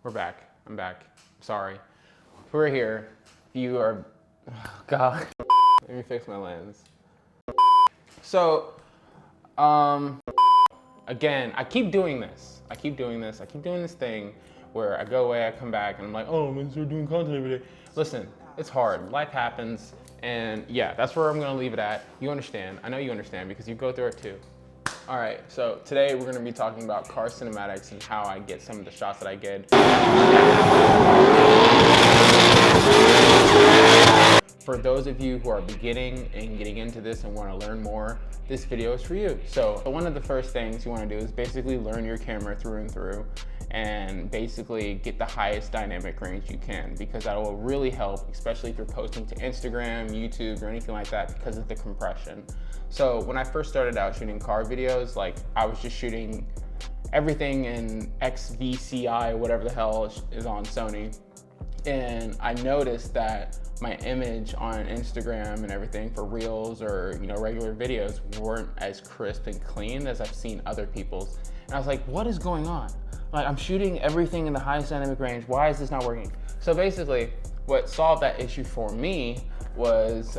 We're back. I'm back. Sorry. We're here. You are, oh God. Let me fix my lens. So, again, I keep doing this. I keep doing this thing where I go away, I come back, and I'm like, oh, I'm gonna start doing content every day. Listen, it's hard. Life happens. And yeah, that's where I'm gonna leave it at. You understand. I know you understand because you go through it too. All right, so today we're gonna be talking about car cinematics and how I get some of the shots that I get. For those of you who are beginning and getting into this and wanna learn more, this video is for you. So one of the first things you wanna do is basically learn your camera through and through and basically get the highest dynamic range you can, because that will really help, especially if you're posting to Instagram, YouTube, or anything like that, because of the compression. So when I first started out shooting car videos, like I was just shooting everything in XVCI, whatever the hell is on Sony. And I noticed that my image on Instagram and everything for reels or regular videos weren't as crisp and clean as I've seen other people's. And I was like, what is going on? Like, I'm shooting everything in the highest dynamic range. Why is this not working? So basically, what solved that issue for me was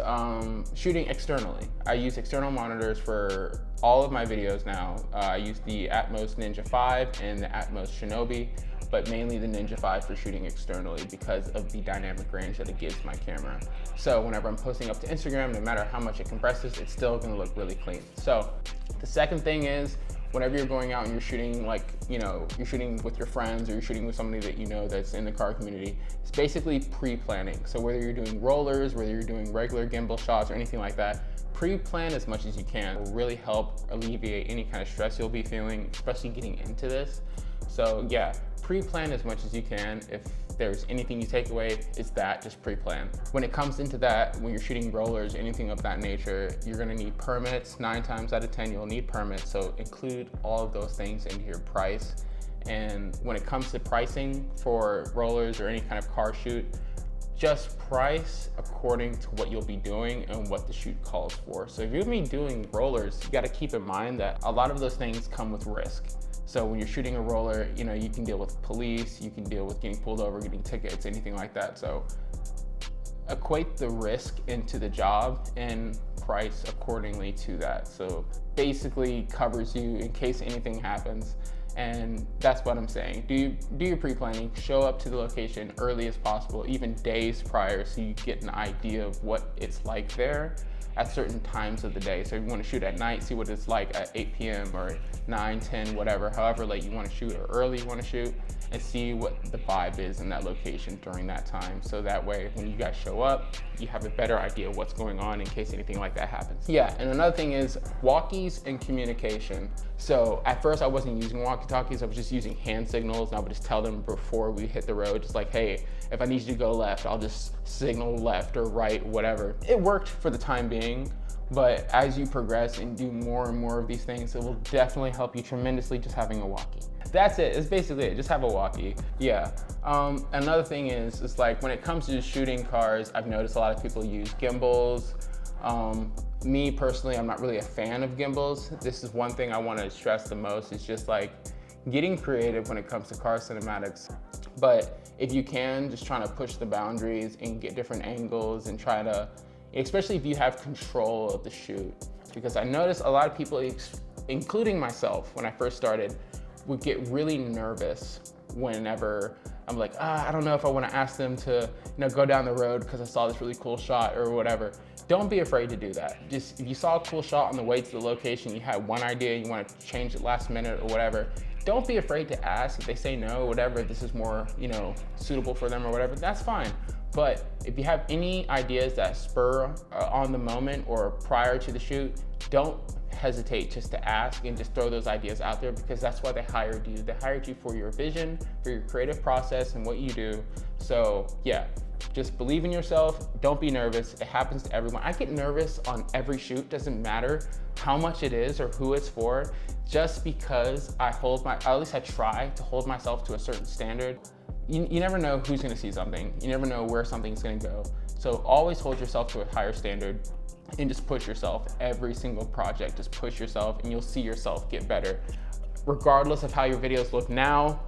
shooting externally. I use external monitors for all of my videos now. I use the Atmos Ninja 5 and the Atmos Shinobi, but mainly the Ninja 5 for shooting externally because of the dynamic range that it gives my camera. So whenever I'm posting up to Instagram, no matter how much it compresses, it's still gonna look really clean. So the second thing is, whenever you're going out and you're shooting, like, you're shooting with your friends or you're shooting with somebody that you know that's in the car community, it's basically pre-planning. So whether you're doing rollers, whether you're doing regular gimbal shots or anything like that, pre-plan as much as you can. It will really help alleviate any kind of stress you'll be feeling, especially getting into this. So yeah, pre-plan as much as you can. If there's anything you take away, it's that, just pre-plan. When it comes into that, when you're shooting rollers, anything of that nature, you're gonna need permits. 9 times out of 10, you'll need permits. So include all of those things into your price. And when it comes to pricing for rollers or any kind of car shoot, just price according to what you'll be doing and what the shoot calls for. So if you're gonna be doing rollers, you gotta keep in mind that a lot of those things come with risk. So when you're shooting a roller, you can deal with police, you can deal with getting pulled over, getting tickets, anything like that. So equate the risk into the job and price accordingly to that. So basically covers you in case anything happens. And that's what I'm saying. Do your pre-planning, show up to the location early as possible, even days prior, so you get an idea of what it's like there at certain times of the day. So if you want to shoot at night, see what it's like at 8 p.m. or 9, 10, whatever, however late you want to shoot or early you want to shoot, and see what the vibe is in that location during that time. So that way, when you guys show up, you have a better idea of what's going on in case anything like that happens. Yeah, and another thing is walkies and communication. So at first I wasn't using walkie-talkies, I was just using hand signals, and I would just tell them before we hit the road, just like, hey, if I need you to go left, I'll just signal left or right, whatever. It worked for the time being, but as you progress and do more and more of these things, it will definitely help you tremendously just having a walkie. That's it, it's basically it, just have a walkie. Yeah, another thing is like when it comes to shooting cars, I've noticed a lot of people use gimbals. Me personally, I'm not really a fan of gimbals. This is one thing I want to stress the most, is just like getting creative when it comes to car cinematics. But if you can, just trying to push the boundaries and get different angles and try to, especially if you have control of the shoot. Because I noticed a lot of people, including myself, when I first started, would get really nervous whenever I'm like, I don't know if I want to ask them to go down the road because I saw this really cool shot or whatever. Don't be afraid to do that. Just if you saw a cool shot on the way to the location, you had one idea, you want to change it last minute or whatever, don't be afraid to ask. If they say no, whatever, if this is more suitable for them or whatever, that's fine. But if you have any ideas that spur on the moment or prior to the shoot, don't hesitate just to ask and just throw those ideas out there, because that's why they hired you. They hired you for your vision, for your creative process and what you do. So yeah, just believe in yourself. Don't be nervous. It happens to everyone. I get nervous on every shoot. Doesn't matter how much it is or who it's for, just because at least I try to hold myself to a certain standard. You never know who's gonna see something. You never know where something's gonna go. So always hold yourself to a higher standard and just push yourself. Every single project, just push yourself and you'll see yourself get better. Regardless of how your videos look now,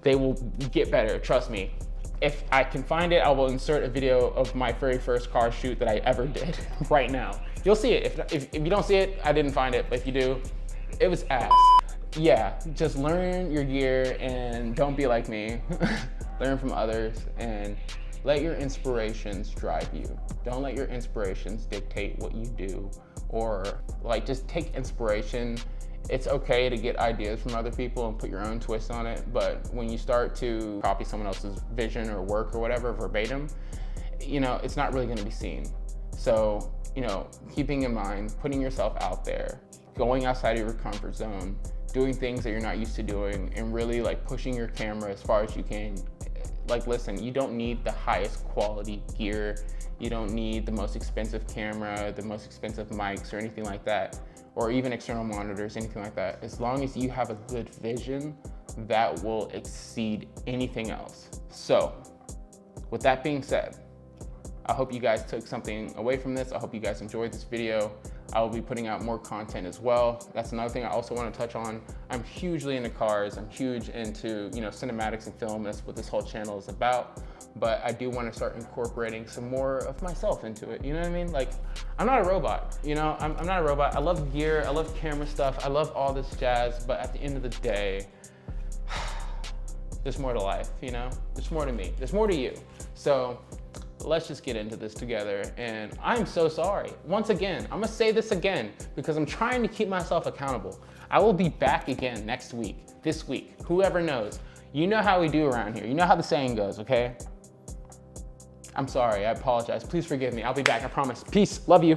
they will get better, trust me. If I can find it, I will insert a video of my very first car shoot that I ever did right now. You'll see it. If you don't see it, I didn't find it, but if you do, it was ass. Yeah, just learn your gear and don't be like me. Learn from others and let your inspirations drive you. Don't let your inspirations dictate what you do, or like just take inspiration. It's okay to get ideas from other people and put your own twist on it, but when you start to copy someone else's vision or work or whatever verbatim, you know, it's not really gonna be seen. So, you know, keeping in mind, putting yourself out there, going outside of your comfort zone, doing things that you're not used to doing, and really like pushing your camera as far as you can. Like, listen, you don't need the highest quality gear. You don't need the most expensive camera, the most expensive mics or anything like that, or even external monitors, anything like that. As long as you have a good vision, that will exceed anything else. So, with that being said, I hope you guys took something away from this. I hope you guys enjoyed this video. I will be putting out more content as well. That's another thing I also want to touch on. I'm hugely into cars. I'm huge into, you know, cinematics and film. That's what this whole channel is about. But I do want to start incorporating some more of myself into it. You know what I mean? Like, I'm not a robot, you know? I'm not a robot. I love gear. I love camera stuff. I love all this jazz. But at the end of the day, there's more to life, you know? There's more to me. There's more to you. So let's just get into this together. And I'm so sorry. Once again, I'm gonna say this again because I'm trying to keep myself accountable. I will be back again next week, this week, whoever knows. You know how we do around here. You know how the saying goes, okay? I'm sorry, I apologize. Please forgive me. I'll be back, I promise. Peace, love you.